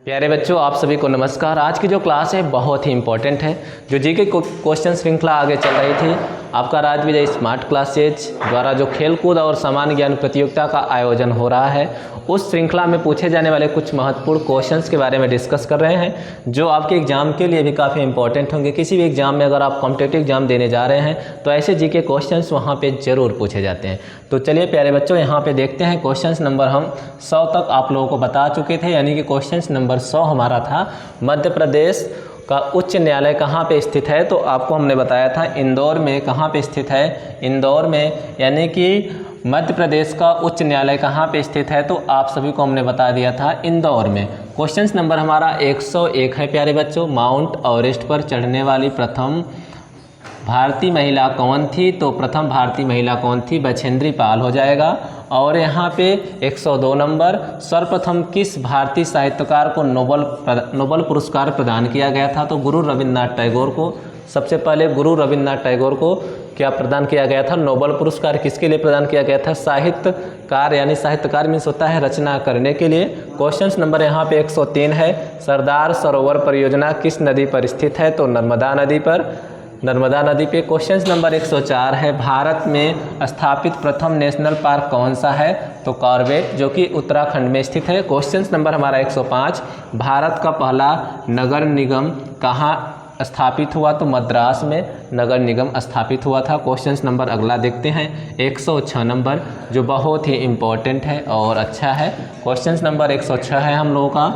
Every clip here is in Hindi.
प्यारे बच्चों, आप सभी को नमस्कार। आज की जो क्लास है बहुत ही इंपॉर्टेंट है। जो जीके क्वेश्चन श्रृंखला आगे चल रही थी, आपका राजविजय स्मार्ट क्लासेज द्वारा जो खेलकूद और सामान्य ज्ञान प्रतियोगिता का आयोजन हो रहा है, उस श्रृंखला में पूछे जाने वाले कुछ महत्वपूर्ण क्वेश्चंस के बारे में डिस्कस कर रहे हैं, जो आपके एग्जाम के लिए भी काफ़ी इंपॉर्टेंट होंगे। किसी भी एग्जाम में अगर आप कॉम्पिटिटिव एग्जाम देने जा रहे हैं तो ऐसे जीके क्वेश्चंस वहाँ पे ज़रूर पूछे जाते हैं। तो चलिए प्यारे बच्चों, यहाँ पे देखते हैं क्वेश्चंस नंबर हम 100 तक आप लोगों को बता चुके थे, यानी कि क्वेश्चंस नंबर 100 हमारा था मध्य प्रदेश का उच्च न्यायालय कहाँ पे स्थित है। तो आपको हमने बताया था इंदौर में। कहाँ पे स्थित है? इंदौर में। यानी कि मध्य प्रदेश का उच्च न्यायालय कहाँ पे स्थित है, तो आप सभी को हमने बता दिया था इंदौर में। क्वेश्चंस नंबर हमारा 101 है प्यारे बच्चों। माउंट एवरेस्ट पर चढ़ने वाली प्रथम भारतीय महिला कौन थी? तो प्रथम भारतीय महिला कौन थी? बछेंद्री पाल हो जाएगा। और यहाँ पे 102 नंबर, सर्वप्रथम किस भारतीय साहित्यकार को नोबल पुरस्कार प्रदान किया गया था? तो गुरु रविन्द्रनाथ टैगोर को। सबसे पहले गुरु रविन्द्रनाथ टैगोर को क्या प्रदान किया गया था? नोबल पुरस्कार किसके लिए प्रदान किया गया था? साहित्यकार, यानी साहित्यकार मीन्स होता है रचना करने के लिए। क्वेश्चंस नंबर यहाँ पे 103 है। सरदार सरोवर परियोजना किस नदी पर स्थित है? तो नर्मदा नदी पर, नर्मदा नदी पे। क्वेश्चंस नंबर 104 है। भारत में स्थापित प्रथम नेशनल पार्क कौन सा है? तो कॉर्बेट, जो कि उत्तराखंड में स्थित है। क्वेश्चंस नंबर हमारा 105, भारत का पहला नगर निगम कहाँ स्थापित हुआ? तो मद्रास में नगर निगम स्थापित हुआ था। क्वेश्चंस नंबर अगला देखते हैं 106 नंबर, जो बहुत ही इम्पोर्टेंट है और अच्छा है। क्वेश्चंस नंबर 106 है हम लोगों का,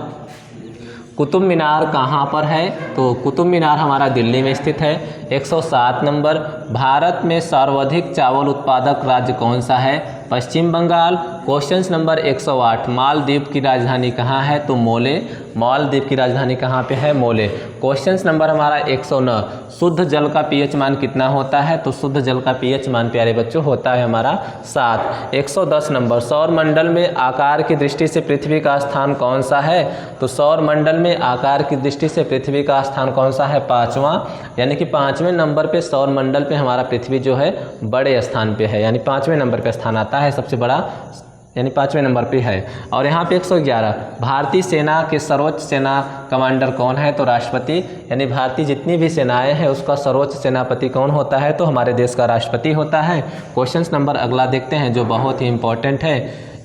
कुतुब मीनार कहाँ पर है? तो कुतुब मीनार हमारा दिल्ली में स्थित है। 107 नंबर, भारत में सर्वाधिक चावल उत्पादक राज्य कौन सा है? पश्चिम बंगाल। क्वेश्चंस नंबर 108, मालदीव की राजधानी कहाँ है? तो मोले। मालदीव की राजधानी कहाँ पे है? मोले। क्वेश्चंस नंबर हमारा 109, शुद्ध जल का पीएच मान कितना होता है? तो शुद्ध जल का पीएच मान प्यारे बच्चों होता है हमारा 7। 110 नंबर, सौर मंडल में आकार की दृष्टि से पृथ्वी का स्थान कौन सा है? तो सौर मंडल में आकार की दृष्टि से पृथ्वी का स्थान कौन सा है? 5वां। यानी कि 5वें नंबर पे सौर मंडल पे हमारा पृथ्वी जो है बड़े स्थान पे है, यानी 5वें नंबर पे स्थान आता है सबसे बड़ा, यानी 5वें नंबर पे है। और यहाँ पे 111, भारतीय सेना के सर्वोच्च सेना कमांडर कौन है? तो राष्ट्रपति, यानी भारतीय जितनी भी सेनाएं हैं उसका सर्वोच्च सेनापति कौन होता है? तो हमारे देश का राष्ट्रपति होता है। क्वेश्चंस नंबर अगला देखते हैं, जो बहुत ही इंपॉर्टेंट है।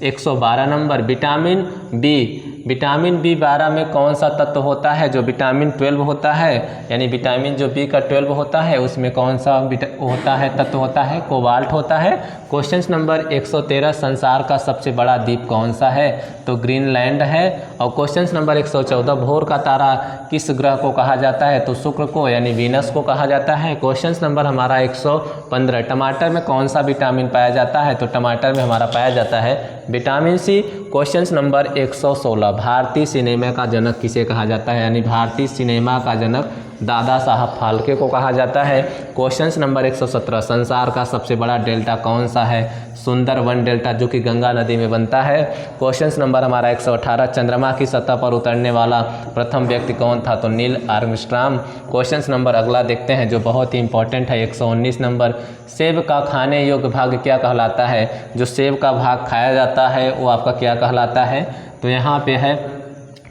112 number, vitamin B. Vitamin B 12 में कौन सा तत्व होता है? जो विटामिन 12 होता है, यानी विटामिन जो बी का 12 होता है उसमें कौन सा होता है? तत्व होता है कोबाल्ट होता है। क्वेश्चंस नंबर 113, संसार का सबसे बड़ा द्वीप कौन सा है? तो ग्रीनलैंड है। और क्वेश्चंस नंबर 114, भोर का तारा किस ग्रह को कहा जाता है? तो शुक्र को, यानी वीनस को कहा जाता है। क्वेश्चंस नंबर हमारा 115, टमाटर में कौन सा विटामिन पाया जाता है? तो टमाटर में हमारा पाया जाता है विटामिन सी। क्वेश्चंस नंबर 116, भारतीय सिनेमा का जनक किसे कहा जाता है? यानी भारतीय सिनेमा का जनक दादा साहब फाल्के को कहा जाता है। क्वेश्चंस नंबर 117, संसार का सबसे बड़ा डेल्टा कौन सा है? सुंदरवन डेल्टा, जो कि गंगा नदी में बनता है। क्वेश्चंस नंबर हमारा 118, चंद्रमा की सतह पर उतरने वाला प्रथम व्यक्ति कौन था? तो नील आर्मस्ट्रांग। क्वेश्चंस नंबर अगला देखते हैं, जो बहुत ही इंपॉर्टेंट है। 119 नंबर, सेब का खाने योग्य भाग क्या कहलाता है? जो सेब का भाग खाया जाता है वो आपका क्या कहलाता है? तो यहाँ पे है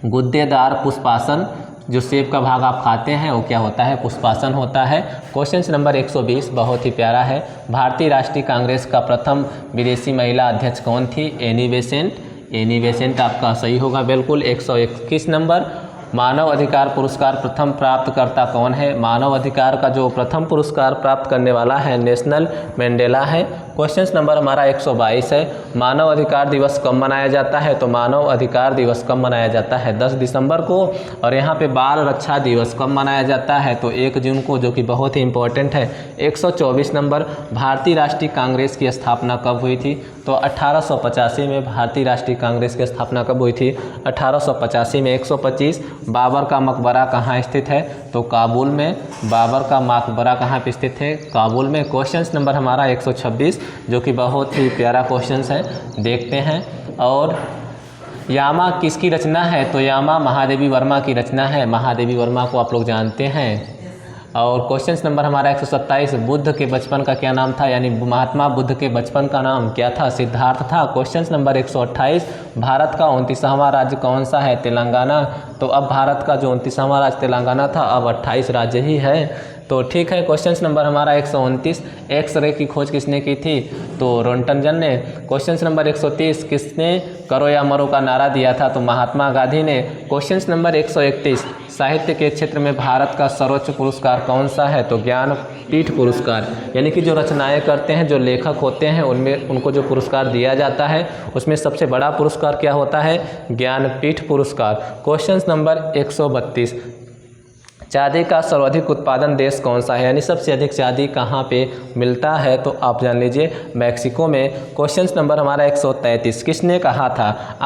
गुद्देदार पुष्पासन। जो सेब का भाग आप खाते हैं वो क्या होता है? पुष्पासन होता है। क्वेश्चंस नंबर 120 बहुत ही प्यारा है। भारतीय राष्ट्रीय कांग्रेस का प्रथम विदेशी महिला अध्यक्ष कौन थी? Annie Besant. एनी बेसेंट आपका सही होगा बिल्कुल। 121 नंबर, मानव अधिकार पुरस्कार प्रथम प्राप्तकर्ता कौन है? मानव अधिकार का जो प्रथम पुरस्कार प्राप्त करने वाला है नेशनल मंडेला है। क्वेश्चंस नंबर हमारा 122 है। मानव अधिकार दिवस कब मनाया जाता है? तो मानव अधिकार दिवस कब मनाया जाता है? 10 दिसंबर को। और यहाँ पे बाल रक्षा दिवस कब मनाया जाता है? तो 1 जून को, जो कि बहुत ही इंपॉर्टेंट है। 124 नंबर, भारतीय राष्ट्रीय कांग्रेस की स्थापना कब हुई थी? तो 1885 में भारतीय राष्ट्रीय कांग्रेस की स्थापना कब हुई थी? 1885 में। 125, बाबर का मकबरा कहाँ स्थित है? तो काबुल में। बाबर का मकबरा कहाँ पे स्थित है? काबुल में। क्वेश्चंस नंबर हमारा 126, जो कि बहुत ही प्यारा क्वेश्चंस है, देखते हैं। और यामा किसकी रचना है? तो यामा महादेवी वर्मा की रचना है। महादेवी वर्मा को आप लोग जानते हैं। और क्वेश्चन नंबर हमारा 127, बुद्ध के बचपन का क्या नाम था, यानी महात्मा बुद्ध के बचपन का नाम क्या था, सिद्धार्थ था। क्वेश्चन नंबर 128, भारत का 29वां राज्य कौन सा है, तेलंगाना। तो अब भारत का जो 29वां राज्य तेलंगाना था, अब 28 राज्य ही है। तो ठीक है। क्वेश्चन नंबर हमारा 129, एक्सरे की खोज किसने की थी, तो रोंटनजन ने। क्वेश्चन नंबर 130, किसने करो या मरो का नारा दिया था, तो महात्मा गांधी ने। क्वेश्चन नंबर 131, साहित्य के क्षेत्र में भारत का सर्वोच्च पुरस्कार कौन सा है, तो ज्ञानपीठ पुरस्कार। यानी कि जो रचनाएं करते हैं, जो लेखक होते हैं, उनमें उनको जो पुरस्कार दिया जाता है उसमें सबसे बड़ा पुरस्कार क्या होता है, ज्ञानपीठ पुरस्कार। क्वेश्चन नंबर 132, चांदी का सर्वाधिक उत्पादन देश कौन सा है, यानी सबसे अधिक चांदी कहाँ पे मिलता है, तो आप जान लीजिए मैक्सिको में। क्वेश्चन नंबर हमारा 133, किसने कहा था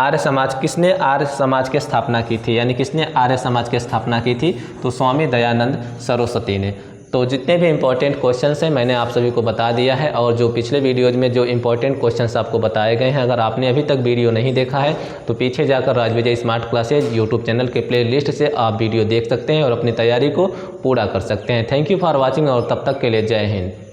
किसने आर्य समाज की स्थापना की थी, यानी किसने आर्य समाज की स्थापना की थी, तो स्वामी दयानंद सरस्वती ने। तो जितने भी इंपॉर्टेंट क्वेश्चंस हैं मैंने आप सभी को बता दिया है, और जो पिछले वीडियोज़ में जो इंपॉर्टेंट क्वेश्चंस आपको बताए गए हैं, अगर आपने अभी तक वीडियो नहीं देखा है तो पीछे जाकर राजविजय स्मार्ट क्लासेज यूट्यूब चैनल के प्ले लिस्ट से आप वीडियो देख सकते हैं और अपनी तैयारी को पूरा कर सकते हैं। थैंक यू फॉर वॉचिंग, और तब तक के लिए जय हिंद।